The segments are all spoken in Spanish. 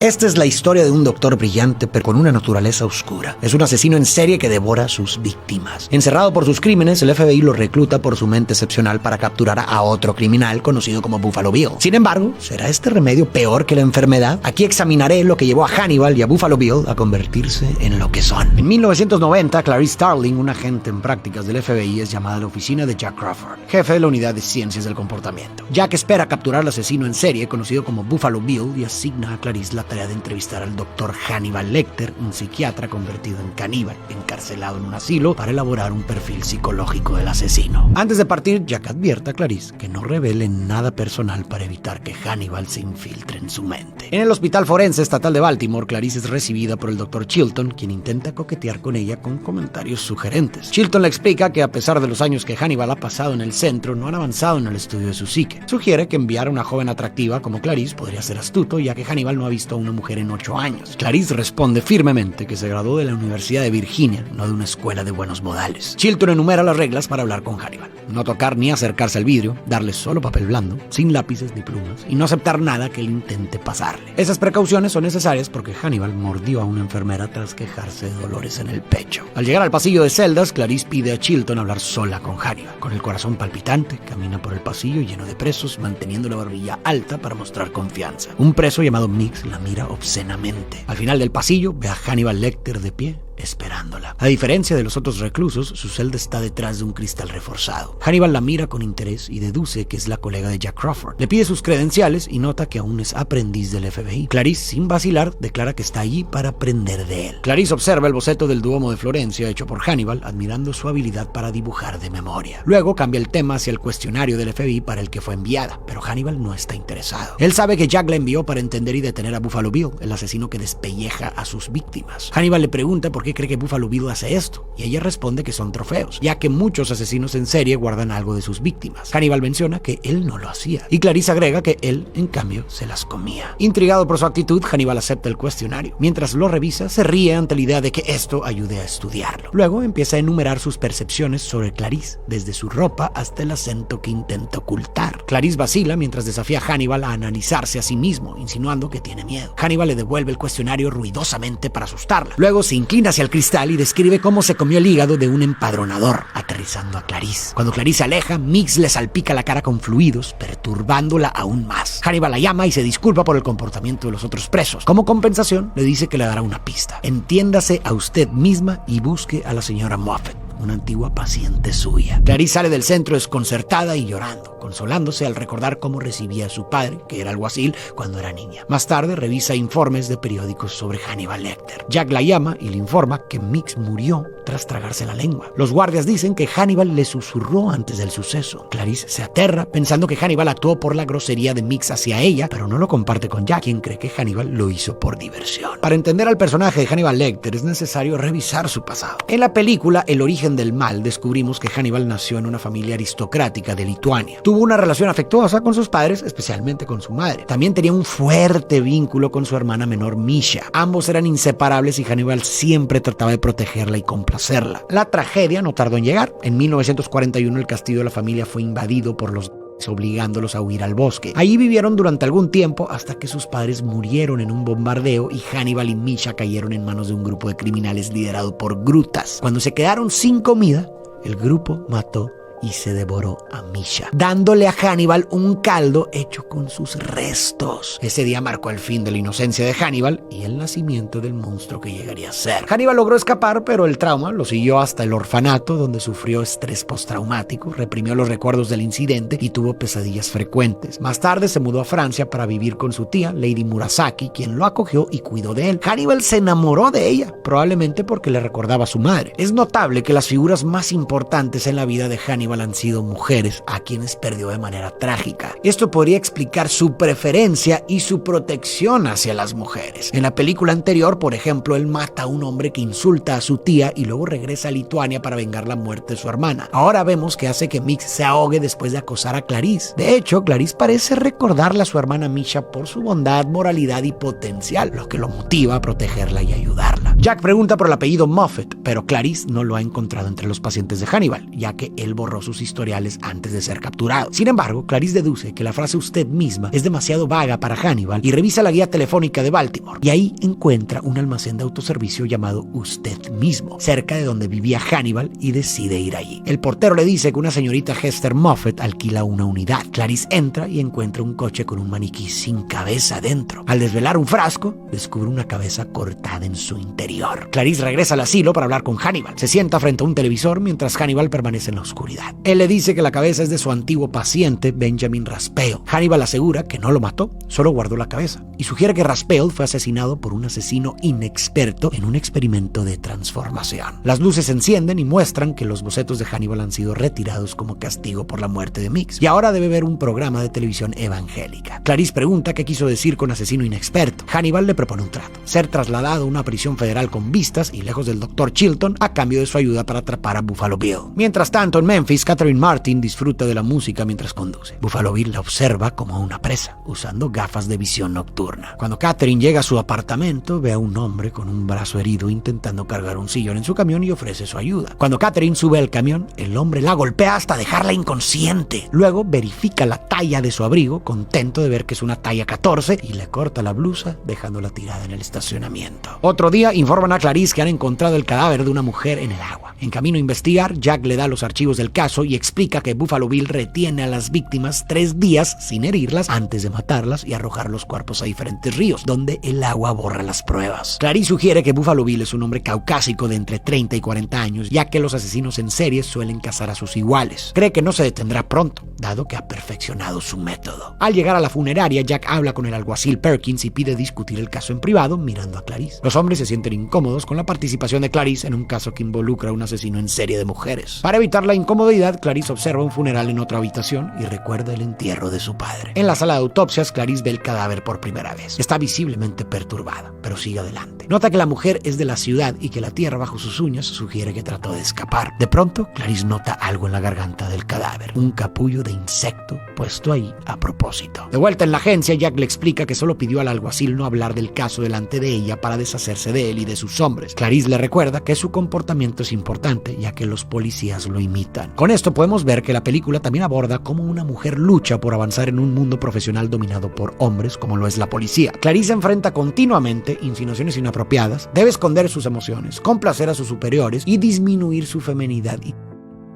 Esta es la historia de un doctor brillante pero con una naturaleza oscura. Es un asesino en serie que devora a sus víctimas. Encerrado por sus crímenes, el FBI lo recluta por su mente excepcional para capturar a otro criminal conocido como Buffalo Bill. Sin embargo, ¿será este remedio peor que la enfermedad? Aquí examinaré lo que llevó a Hannibal y a Buffalo Bill a convertirse en lo que son. En 1990, Clarice Starling, una agente en prácticas del FBI, es llamada a la oficina de Jack Crawford, jefe de la unidad de ciencias del comportamiento. Jack espera capturar al asesino en serie conocido como Buffalo Bill y asigna a Clarice la tarea de entrevistar al doctor Hannibal Lecter, un psiquiatra convertido en caníbal, encarcelado en un asilo, para elaborar un perfil psicológico del asesino. Antes de partir, Jack advierte a Clarice que no revele nada personal para evitar que Hannibal se infiltre en su mente. En el Hospital Forense Estatal de Baltimore, Clarice es recibida por el doctor Chilton, quien intenta coquetear con ella con comentarios sugerentes. Chilton le explica que a pesar de los años que Hannibal ha pasado en el centro, no han avanzado en el estudio de su psique. Sugiere que enviar a una joven atractiva como Clarice podría ser astuto, ya que Hannibal no ha visto a una mujer en 8 años. Clarice responde firmemente que se graduó de la Universidad de Virginia, no de una escuela de buenos modales. Chilton enumera las reglas para hablar con Hannibal: no tocar ni acercarse al vidrio, darle solo papel blando, sin lápices ni plumas, y no aceptar nada que él intente pasarle. Esas precauciones son necesarias porque Hannibal mordió a una enfermera tras quejarse de dolores en el pecho. Al llegar al pasillo de celdas, Clarice pide a Chilton hablar sola con Hannibal. Con el corazón palpitante, camina por el pasillo lleno de presos, manteniendo la barbilla alta para mostrar confianza. Un preso llamado Mix la mira obscenamente. Al final del pasillo, ve a Hannibal Lecter de pie, esperándola. A diferencia de los otros reclusos, su celda está detrás de un cristal reforzado. Hannibal la mira con interés y deduce que es la colega de Jack Crawford. Le pide sus credenciales y nota que aún es aprendiz del FBI. Clarice, sin vacilar, declara que está allí para aprender de él. Clarice observa el boceto del Duomo de Florencia hecho por Hannibal, admirando su habilidad para dibujar de memoria. Luego cambia el tema hacia el cuestionario del FBI para el que fue enviada, pero Hannibal no está interesado. Él sabe que Jack la envió para entender y detener a Buffalo Bill, el asesino que despelleja a sus víctimas. Hannibal le pregunta por qué cree que Buffalo Bill hace esto, y ella responde que son trofeos, ya que muchos asesinos en serie guardan algo de sus víctimas. Hannibal menciona que él no lo hacía, y Clarice agrega que él, en cambio, se las comía. Intrigado por su actitud, Hannibal acepta el cuestionario. Mientras lo revisa, se ríe ante la idea de que esto ayude a estudiarlo. Luego empieza a enumerar sus percepciones sobre Clarice, desde su ropa hasta el acento que intenta ocultar. Clarice vacila mientras desafía a Hannibal a analizarse a sí mismo, insinuando que tiene miedo. Hannibal le devuelve el cuestionario ruidosamente para asustarla. Luego se inclina hacia el cristal y describe cómo se comió el hígado de un empadronador, aterrizando a Clarice. Cuando Clarice se aleja, Mix le salpica la cara con fluidos, perturbándola aún más. Hannibal la llama y se disculpa por el comportamiento de los otros presos. Como compensación, le dice que le dará una pista: entiéndase a usted misma y busque a la señora Moffat, una antigua paciente suya. Clarice sale del centro desconcertada y llorando, consolándose al recordar cómo recibía a su padre, que era alguacil, cuando era niña. Más tarde revisa informes de periódicos sobre Hannibal Lecter. Jack la llama y le informa que Mix murió tras tragarse la lengua. Los guardias dicen que Hannibal le susurró antes del suceso. Clarice se aterra pensando que Hannibal actuó por la grosería de Mix hacia ella, pero no lo comparte con Jack, quien cree que Hannibal lo hizo por diversión. Para entender al personaje de Hannibal Lecter es necesario revisar su pasado. En la película El origen del mal descubrimos que Hannibal nació en una familia aristocrática de Lituania. Tuvo una relación afectuosa con sus padres, especialmente con su madre. También tenía un fuerte vínculo con su hermana menor Misha. Ambos eran inseparables y Hannibal siempre trataba de protegerla y complacerla. La tragedia no tardó en llegar. En 1941 el castillo de la familia fue invadido por los obligándolos a huir al bosque. Allí vivieron durante algún tiempo hasta que sus padres murieron en un bombardeo y Hannibal y Misha cayeron en manos de un grupo de criminales liderado por Grutas. Cuando se quedaron sin comida, el grupo mató y se devoró a Misha, dándole a Hannibal un caldo hecho con sus restos. Ese día marcó el fin de la inocencia de Hannibal y el nacimiento del monstruo que llegaría a ser. Hannibal logró escapar, pero el trauma lo siguió hasta el orfanato, donde sufrió estrés postraumático, reprimió los recuerdos del incidente y tuvo pesadillas frecuentes. Más tarde se mudó a Francia para vivir con su tía, Lady Murasaki, quien lo acogió y cuidó de él. Hannibal se enamoró de ella, probablemente porque le recordaba a su madre. Es notable que las figuras más importantes en la vida de Hannibal han sido mujeres, a quienes perdió de manera trágica. Esto podría explicar su preferencia y su protección hacia las mujeres. En la película anterior, por ejemplo, él mata a un hombre que insulta a su tía y luego regresa a Lituania para vengar la muerte de su hermana. Ahora vemos que hace que Mix se ahogue después de acosar a Clarice. De hecho, Clarice parece recordarle a su hermana Misha por su bondad, moralidad y potencial, lo que lo motiva a protegerla y ayudarla. Jack pregunta por el apellido Moffat, pero Clarice no lo ha encontrado entre los pacientes de Hannibal, ya que él borró sus historiales antes de ser capturado. Sin embargo, Clarice deduce que la frase usted misma es demasiado vaga para Hannibal y revisa la guía telefónica de Baltimore, y ahí encuentra un almacén de autoservicio llamado Usted Mismo, cerca de donde vivía Hannibal, y decide ir allí. El portero le dice que una señorita Hester Moffat alquila una unidad. Clarice entra y encuentra un coche con un maniquí sin cabeza dentro. Al desvelar un frasco, descubre una cabeza cortada en su interior. Clarice regresa al asilo para hablar con Hannibal. Se sienta frente a un televisor mientras Hannibal permanece en la oscuridad. Él le dice que la cabeza es de su antiguo paciente, Benjamin Raspail. Hannibal asegura que no lo mató, solo guardó la cabeza, y sugiere que Raspail fue asesinado por un asesino inexperto en un experimento de transformación. Las luces se encienden y muestran que los bocetos de Hannibal han sido retirados como castigo por la muerte de Mix, y ahora debe ver un programa de televisión evangélica. Clarice pregunta qué quiso decir con asesino inexperto. Hannibal le propone un trato: ser trasladado a una prisión federal con vistas y lejos del Dr. Chilton a cambio de su ayuda para atrapar a Buffalo Bill. Mientras tanto, en Memphis, Catherine Martin disfruta de la música mientras conduce. Buffalo Bill la observa como una presa, usando gafas de visión nocturna. Cuando Catherine llega a su apartamento, ve a un hombre con un brazo herido intentando cargar un sillón en su camión y ofrece su ayuda. Cuando Catherine sube al camión, el hombre la golpea hasta dejarla inconsciente. Luego verifica la talla de su abrigo, contento de ver que es una talla 14, y le corta la blusa, dejándola tirada en el estacionamiento. Otro día informan a Clarice que han encontrado el cadáver de una mujer en el agua. En camino a investigar, Jack le da los archivos del caso y explica que Buffalo Bill retiene a las víctimas 3 días sin herirlas antes de matarlas y arrojar los cuerpos a diferentes ríos, donde el agua borra las pruebas. Clarice sugiere que Buffalo Bill es un hombre caucásico de entre 30 y 40 años, ya que los asesinos en serie suelen cazar a sus iguales. Cree que no se detendrá pronto, dado que ha perfeccionado su método. Al llegar a la funeraria, Jack habla con el alguacil Perkins y pide discutir el caso en privado mirando a Clarice. Los hombres se sienten incómodos con la participación de Clarice en un caso que involucra a un asesino en serie de mujeres. Para evitar la incomodidad, Clarice observa un funeral en otra habitación y recuerda el entierro de su padre. En la sala de autopsias, Clarice ve el cadáver por primera vez. Está visiblemente perturbada, pero sigue adelante. Nota que la mujer es de la ciudad y que la tierra bajo sus uñas sugiere que trató de escapar. De pronto, Clarice nota algo en la garganta del cadáver, un capullo de insecto puesto ahí a propósito. De vuelta en la agencia, Jack le explica que solo pidió al alguacil no hablar del caso delante de ella para deshacerse de él y de sus hombres. Clarice le recuerda que su comportamiento es importante, ya que los policías lo imitan. Con esto podemos ver que la película también aborda cómo una mujer lucha por avanzar en un mundo profesional dominado por hombres, como lo es la policía. Clarice enfrenta continuamente insinuaciones inapropiadas, debe esconder sus emociones, complacer a sus superiores y disminuir su feminidad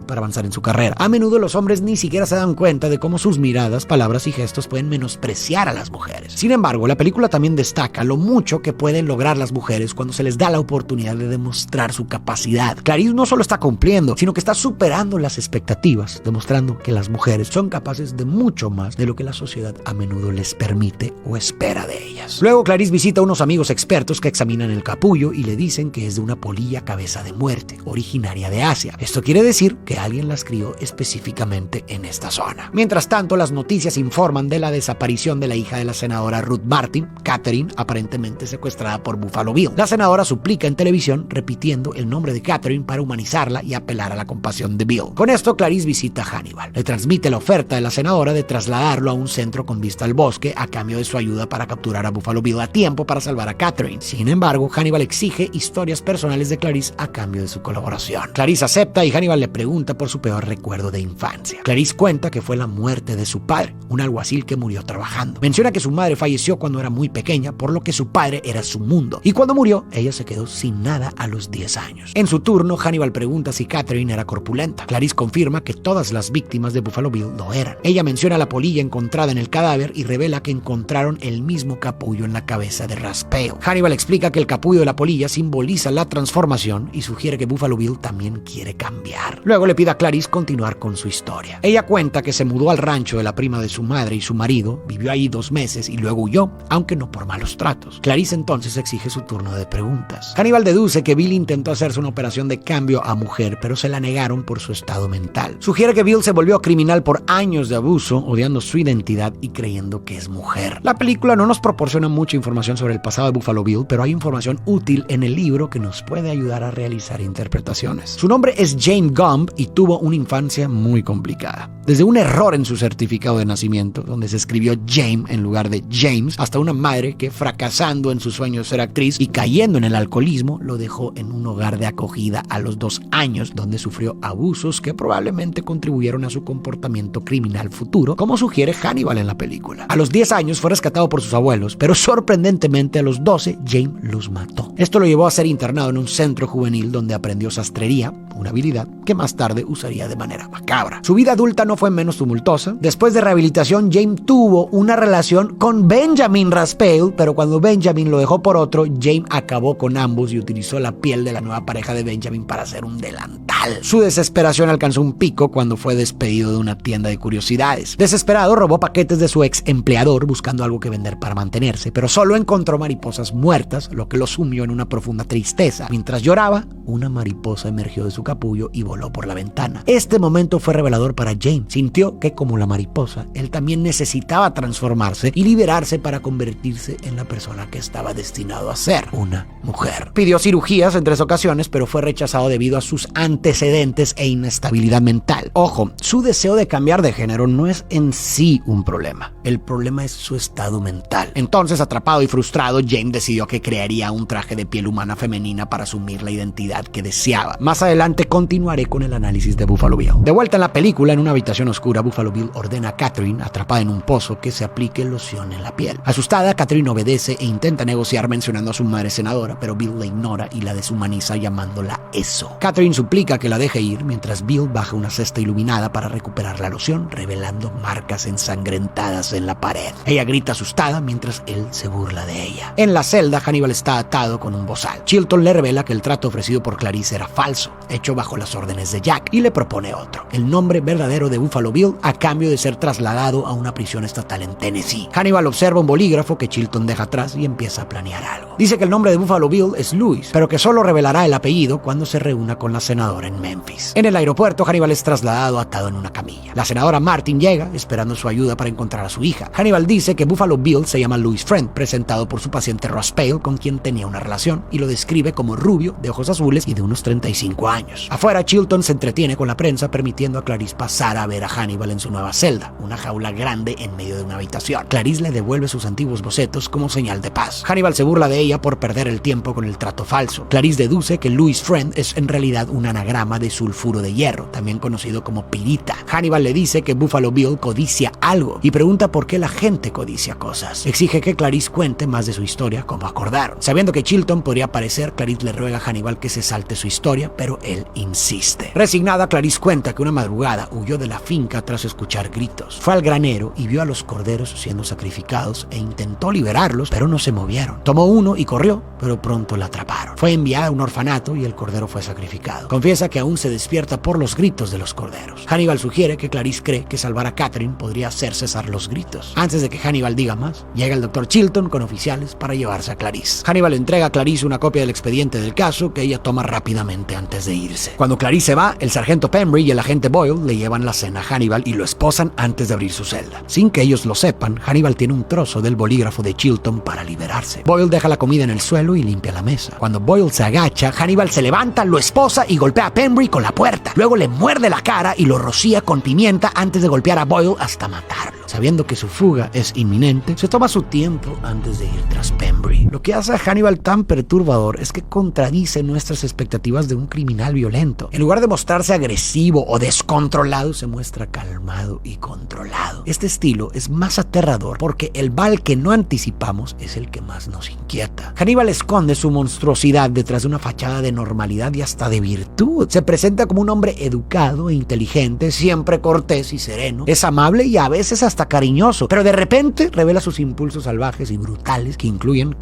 para avanzar en su carrera. A menudo los hombres ni siquiera se dan cuenta de cómo sus miradas, palabras y gestos pueden menospreciar a las mujeres. Sin embargo, la película también destaca lo mucho que pueden lograr las mujeres cuando se les da la oportunidad de demostrar su capacidad. Clarice no solo está cumpliendo, sino que está superando las expectativas, demostrando que las mujeres son capaces de mucho más de lo que la sociedad a menudo les permite o espera de ellas. Luego, Clarice visita a unos amigos expertos que examinan el capullo y le dicen que es de una polilla cabeza de muerte, originaria de Asia. Esto quiere decir que alguien las crió específicamente en esta zona. Mientras tanto, las noticias informan de la desaparición de la hija de la senadora Ruth Martin, Catherine, aparentemente secuestrada por Buffalo Bill. La senadora suplica en televisión repitiendo el nombre de Catherine para humanizarla y apelar a la compasión de Bill. Con esto, Clarice visita a Hannibal. Le transmite la oferta de la senadora de trasladarlo a un centro con vista al bosque a cambio de su ayuda para capturar a Buffalo Bill a tiempo para salvar a Catherine. Sin embargo, Hannibal exige historias personales de Clarice a cambio de su colaboración. Clarice acepta y Hannibal le pregunta por su peor recuerdo de infancia. Clarice cuenta que fue la muerte de su padre, un alguacil que murió trabajando. Menciona que su madre falleció cuando era muy pequeña, por lo que su padre era su mundo, y cuando murió, ella se quedó sin nada a los 10 años. En su turno, Hannibal pregunta si Catherine era corpulenta. Clarice confirma que todas las víctimas de Buffalo Bill lo eran. Ella menciona la polilla encontrada en el cadáver y revela que encontraron el mismo capullo en la cabeza de Raspail. Hannibal explica que el capullo de la polilla simboliza la transformación y sugiere que Buffalo Bill también quiere cambiar. Luego le pide a Clarice continuar con su historia. Ella cuenta que se mudó al rancho de la prima de su madre y su marido, vivió ahí 2 meses y luego huyó, aunque no por malos tratos. Clarice entonces exige su turno de preguntas. Hannibal deduce que Bill intentó hacerse una operación de cambio a mujer, pero se la negaron por su estado mental. Sugiere que Bill se volvió criminal por años de abuso, odiando su identidad y creyendo que es mujer. La película no nos proporciona mucha información sobre el pasado de Buffalo Bill, pero hay información útil en el libro que nos puede ayudar a realizar interpretaciones. Su nombre es Jane Gumb y y tuvo una infancia muy complicada. Desde un error en su certificado de nacimiento, donde se escribió James en lugar de James, hasta una madre que, fracasando en su sueño de ser actriz y cayendo en el alcoholismo, lo dejó en un hogar de acogida a los 2 años, donde sufrió abusos que probablemente contribuyeron a su comportamiento criminal futuro, como sugiere Hannibal en la película. A los 10 años fue rescatado por sus abuelos, pero sorprendentemente a los 12 James los mató. Esto lo llevó a ser internado en un centro juvenil donde aprendió sastrería, una habilidad que más tarde usaría de manera macabra. Su vida adulta no fue menos tumultuosa. Después de rehabilitación, James tuvo una relación con Benjamin Raspail, pero cuando Benjamin lo dejó por otro, James acabó con ambos y utilizó la piel de la nueva pareja de Benjamin para hacer un delantal. Su desesperación alcanzó un pico cuando fue despedido de una tienda de curiosidades. Desesperado, robó paquetes de su ex empleador buscando algo que vender para mantenerse, pero solo encontró mariposas muertas, lo que lo sumió en una profunda tristeza. Mientras lloraba, una mariposa emergió de su capullo y voló por la ventana. Este momento fue revelador para James. Sintió que, como la mariposa, él también necesitaba transformarse y liberarse para convertirse en la persona que estaba destinado a ser, una mujer. Pidió cirugías en 3 ocasiones, pero fue rechazado debido a sus antecedentes e inestabilidad mental. Ojo, su deseo de cambiar de género no es en sí un problema. El problema es su estado mental. Entonces, atrapado y frustrado, James decidió que crearía un traje de piel humana femenina para asumir la identidad que deseaba. Más adelante continuaré con el análisis de Buffalo Bill. De vuelta en la película, en una habitación oscura, Buffalo Bill ordena a Catherine, atrapada en un pozo, que se aplique loción en la piel. Asustada, Catherine obedece e intenta negociar mencionando a su madre senadora, pero Bill la ignora y la deshumaniza llamándola eso. Catherine suplica que la deje ir, mientras Bill baja una cesta iluminada para recuperar la loción, revelando marcas ensangrentadas en la pared. Ella grita asustada mientras él se burla de ella. En la celda, Hannibal está atado con un bozal. Chilton le revela que el trato ofrecido por Clarice era falso, hecho bajo las órdenes de Jack, y le propone otro, el nombre verdadero de Buffalo Bill, a cambio de ser trasladado a una prisión estatal en Tennessee. Hannibal observa un bolígrafo que Chilton deja atrás y empieza a planear algo. Dice que el nombre de Buffalo Bill es Louis, pero que solo revelará el apellido cuando se reúna con la senadora en Memphis. En el aeropuerto, Hannibal es trasladado atado en una camilla. La senadora Martin llega, esperando su ayuda para encontrar a su hija. Hannibal dice que Buffalo Bill se llama Louis Friend, presentado por su paciente Raspail, con quien tenía una relación, y lo describe como rubio, de ojos azules y de unos 35 años. Afuera, Chilton se entretiene con la prensa, permitiendo a Clarice pasar a ver a Hannibal en su nueva celda, una jaula grande en medio de una habitación. Clarice le devuelve sus antiguos bocetos como señal de paz. Hannibal se burla de ella por perder el tiempo con el trato falso. Clarice deduce que Louis Friend es en realidad un anagrama de sulfuro de hierro, también conocido como pirita. Hannibal le dice que Buffalo Bill codicia algo y pregunta por qué la gente codicia cosas. Exige que Clarice cuente más de su historia, como acordaron. Sabiendo que Chilton podría aparecer, Clarice le ruega a Hannibal que se salte su historia, pero él insiste. Resignada, Clarice cuenta que una madrugada huyó de la finca tras escuchar gritos. Fue al granero y vio a los corderos siendo sacrificados e intentó liberarlos, pero no se movieron. Tomó uno y corrió, pero pronto la atraparon. Fue enviada a un orfanato y el cordero fue sacrificado. Confiesa que aún se despierta por los gritos de los corderos. Hannibal sugiere que Clarice cree que salvar a Catherine podría hacer cesar los gritos. Antes de que Hannibal diga más, llega el Dr. Chilton con oficiales para llevarse a Clarice. Hannibal entrega a Clarice una copia del expediente del caso que ella toma rápidamente antes de irse. Cuando Clarice se va, el sargento Pembry y el agente Boyle le llevan la cena a Hannibal y lo esposan antes de abrir su celda. Sin que ellos lo sepan, Hannibal tiene un trozo del bolígrafo de Chilton para liberarse. Boyle deja la comida en el suelo y limpia la mesa. Cuando Boyle se agacha, Hannibal se levanta, lo esposa y golpea a Pembry con la puerta. Luego le muerde la cara y lo rocía con pimienta antes de golpear a Boyle hasta matarlo. Sabiendo que su fuga es inminente, se toma su tiempo antes de ir tras Pembry. Lo que hace a Hannibal tan perturbador es que contradice nuestras expectativas de un criminal violento. En lugar de mostrarse agresivo o descontrolado, se muestra calmado y controlado. Este estilo es más aterrador porque el Val que no anticipamos es el que más nos inquieta. Hannibal esconde su monstruosidad detrás de una fachada de normalidad y hasta de virtud. Se presenta como un hombre educado e inteligente, siempre cortés y sereno. Es amable y a veces hasta cariñoso, pero de repente revela sus impulsos salvajes y brutales que incluyen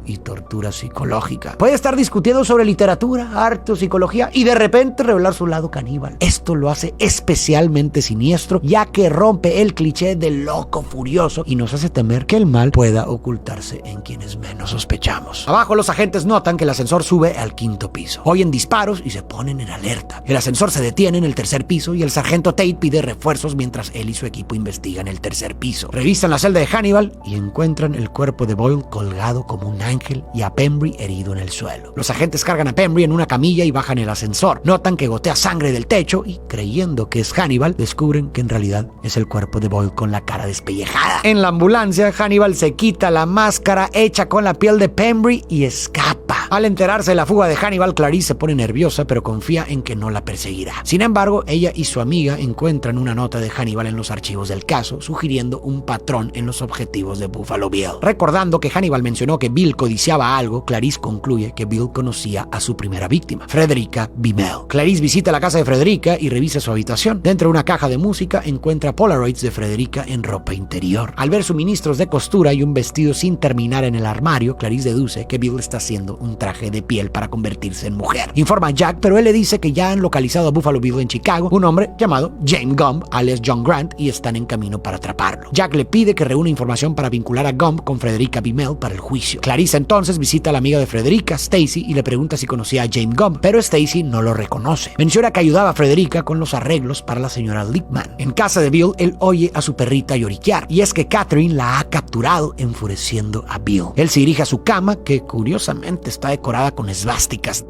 y tortura psicológica. Puede estar discutiendo sobre literatura, arte o psicología y de repente revelar su lado caníbal. Esto lo hace especialmente siniestro, ya que rompe el cliché del loco furioso y nos hace temer que el mal pueda ocultarse en quienes menos sospechamos. Abajo, los agentes notan que el ascensor sube al 5º piso. Oyen disparos y se ponen en alerta. El ascensor se detiene en el 3er piso y el sargento Tate pide refuerzos mientras él y su equipo investigan el 3er piso. Revisan la celda de Hannibal y encuentran el cuerpo de Boyle colgado como un Ángel y a Pembry herido en el suelo. Los agentes cargan a Pembry en una camilla y bajan el ascensor. Notan que gotea sangre del techo y, creyendo que es Hannibal, descubren que en realidad es el cuerpo de Boyle con la cara despellejada. En la ambulancia, Hannibal se quita la máscara hecha con la piel de Pembry y escapa. Al enterarse de la fuga de Hannibal, Clarice se pone nerviosa, pero confía en que no la perseguirá. Sin embargo, ella y su amiga encuentran una nota de Hannibal en los archivos del caso, sugiriendo un patrón en los objetivos de Buffalo Bill. Recordando que Hannibal mencionó que Bill codiciaba algo, Clarice concluye que Bill conocía a su primera víctima, Frederica Bimmel. Clarice visita la casa de Frederica y revisa su habitación. Dentro de una caja de música encuentra Polaroids de Frederica en ropa interior. Al ver suministros de costura y un vestido sin terminar en el armario, Clarice deduce que Bill está haciendo un traje de piel para convertirse en mujer. Informa a Jack, pero él le dice que ya han localizado a Buffalo Bill en Chicago, un hombre llamado James Gumb, alias John Grant, y están en camino para atraparlo. Jack le pide que reúna información para vincular a Gumb con Frederica Bimmel para el juicio. Clarice entonces visita a la amiga de Frederica, Stacy, y le pregunta si conocía a James Gumb, pero Stacy no lo reconoce. Menciona que ayudaba a Frederica con los arreglos para la señora Lippman. En casa de Bill, él oye a su perrita lloriquear, y es que Catherine la ha capturado, enfureciendo a Bill. Él se dirige a su cama, que curiosamente está decorada con esvásticas,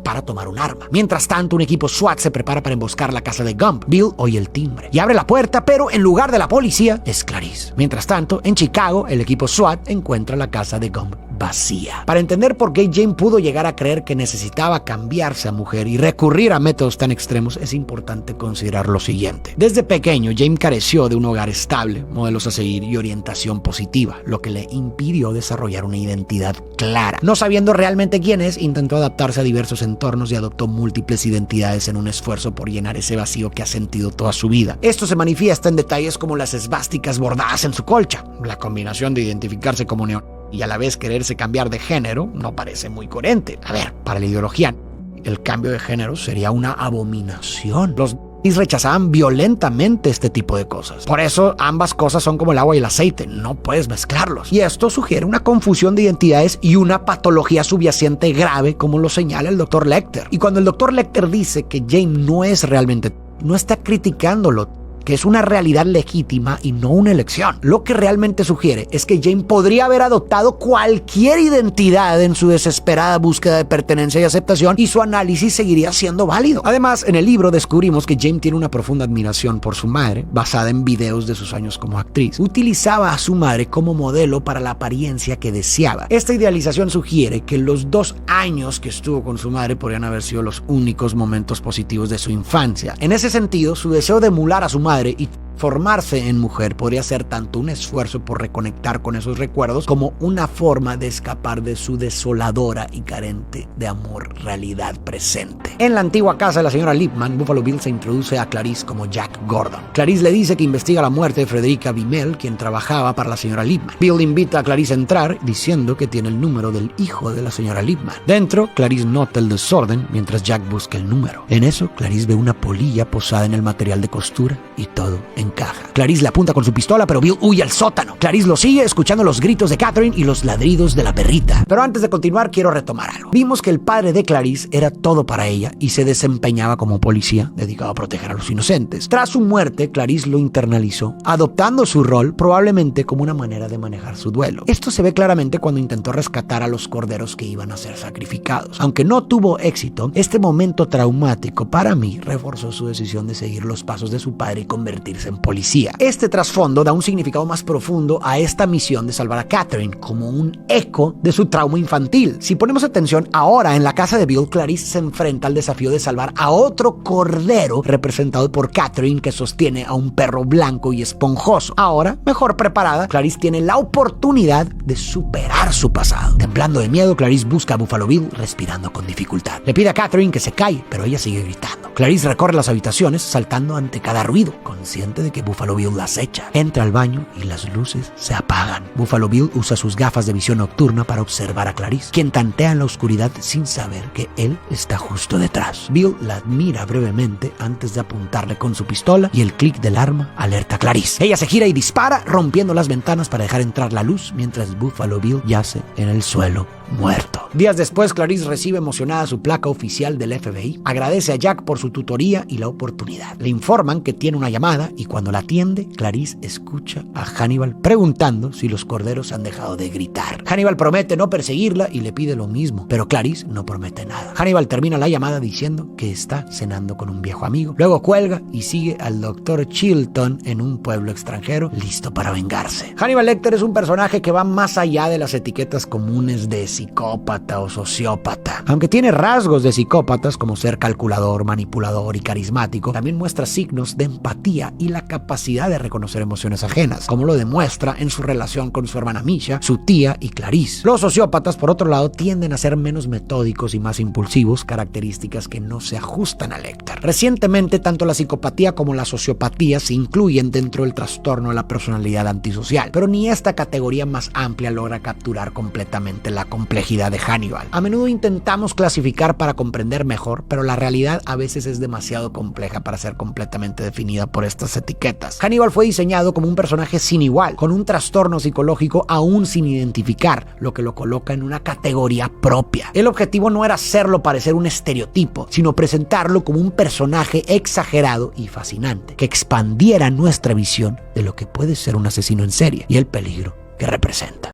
para tomar un arma. Mientras tanto, un equipo SWAT se prepara para emboscar la casa de Gumb. Bill oye el timbre y abre la puerta, pero en lugar de la policía es Clarice. Mientras tanto, en Chicago, el equipo SWAT encuentra la casa de Gumb vacía. Para entender por qué James pudo llegar a creer que necesitaba cambiarse a mujer y recurrir a métodos tan extremos, es importante considerar lo siguiente. Desde pequeño, James careció de un hogar estable, modelos a seguir y orientación positiva, lo que le impidió desarrollar una identidad clara. No sabiendo realmente quién es, intentó adaptarse a diversos entornos y adoptó múltiples identidades en un esfuerzo por llenar ese vacío que ha sentido toda su vida. Esto se manifiesta en detalles como las esvásticas bordadas en su colcha. La combinación de identificarse como neón y a la vez quererse cambiar de género no parece muy coherente. A ver, para la ideología, el cambio de género sería una abominación. Los rechazaban violentamente este tipo de cosas. Por eso ambas cosas son como el agua y el aceite, no puedes mezclarlos. Y esto sugiere una confusión de identidades y una patología subyacente grave, como lo señala el Dr. Lecter. Y cuando el Dr. Lecter dice que James no es realmente, no está criticándolo, que es una realidad legítima y no una elección. Lo que realmente sugiere es que James podría haber adoptado cualquier identidad en su desesperada búsqueda de pertenencia y aceptación, y su análisis seguiría siendo válido. Además, en el libro descubrimos que James tiene una profunda admiración por su madre, basada en videos de sus años como actriz. Utilizaba a su madre como modelo para la apariencia que deseaba. Esta idealización sugiere que los 2 años que estuvo con su madre podrían haber sido los únicos momentos positivos de su infancia. En ese sentido, su deseo de emular a su madre y formarse en mujer podría ser tanto un esfuerzo por reconectar con esos recuerdos como una forma de escapar de su desoladora y carente de amor realidad presente. En la antigua casa de la señora Lippman, Buffalo Bill se introduce a Clarice como Jack Gordon. Clarice le dice que investiga la muerte de Frederica Bimmel, quien trabajaba para la señora Lippman. Bill invita a Clarice a entrar, diciendo que tiene el número del hijo de la señora Lippman. Dentro, Clarice nota el desorden mientras Jack busca el número. En eso, Clarice ve una polilla posada en el material de costura y todo encaja. Clarice le apunta con su pistola, pero Bill huye al sótano. Clarice lo sigue, escuchando los gritos de Catherine y los ladridos de la perrita. Pero antes de continuar, quiero retomar algo. Vimos que el padre de Clarice era todo para ella y se desempeñaba como policía, dedicado a proteger a los inocentes. Tras su muerte, Clarice lo internalizó, adoptando su rol probablemente como una manera de manejar su duelo. Esto se ve claramente cuando intentó rescatar a los corderos que iban a ser sacrificados. Aunque no tuvo éxito, este momento traumático para mí reforzó su decisión de seguir los pasos de su padre y convertirse en policía. Este trasfondo da un significado más profundo a esta misión de salvar a Catherine, como un eco de su trauma infantil. Si ponemos atención, ahora en la casa de Bill, Clarice se enfrenta al desafío de salvar a otro cordero representado por Catherine, que sostiene a un perro blanco y esponjoso. Ahora, mejor preparada, Clarice tiene la oportunidad de superar su pasado. Temblando de miedo, Clarice busca a Buffalo Bill, respirando con dificultad. Le pide a Catherine que se calle, pero ella sigue gritando. Clarice recorre las habitaciones, saltando ante cada ruido, consciente de que Buffalo Bill la acecha. Entra al baño y las luces se apagan. Buffalo Bill usa sus gafas de visión nocturna para observar a Clarice, quien tantea en la oscuridad sin saber que él está justo detrás. Bill la admira brevemente antes de apuntarle con su pistola, y el clic del arma alerta a Clarice. Ella se gira y dispara, rompiendo las ventanas para dejar entrar la luz, mientras Buffalo Bill yace en el suelo muerto. Días después, Clarice recibe emocionada su placa oficial del FBI, agradece a Jack por su tutoría y la oportunidad. Le informan que tiene una llamada y cuando la atiende, Clarice escucha a Hannibal preguntando si los corderos han dejado de gritar. Hannibal promete no perseguirla y le pide lo mismo, pero Clarice no promete nada. Hannibal termina la llamada diciendo que está cenando con un viejo amigo. Luego cuelga y sigue al Dr. Chilton en un pueblo extranjero, listo para vengarse. Hannibal Lecter es un personaje que va más allá de las etiquetas comunes de psicópata o sociópata. Aunque tiene rasgos de psicópatas como ser calculador, manipulador y carismático, también muestra signos de empatía y la capacidad de reconocer emociones ajenas, como lo demuestra en su relación con su hermana Misha, su tía y Clarice. Los sociópatas, por otro lado, tienden a ser menos metódicos y más impulsivos, características que no se ajustan a Lecter. Recientemente, tanto la psicopatía como la sociopatía se incluyen dentro del trastorno de la personalidad antisocial, pero ni esta categoría más amplia logra capturar completamente la complejidad de Hannibal. A menudo intentamos clasificar para comprender mejor, pero la realidad a veces es demasiado compleja para ser completamente definida por estas etiquetas. Hannibal fue diseñado como un personaje sin igual, con un trastorno psicológico aún sin identificar, lo que lo coloca en una categoría propia. El objetivo no era hacerlo parecer un estereotipo, sino presentarlo como un personaje exagerado y fascinante, que expandiera nuestra visión de lo que puede ser un asesino en serie y el peligro que representa.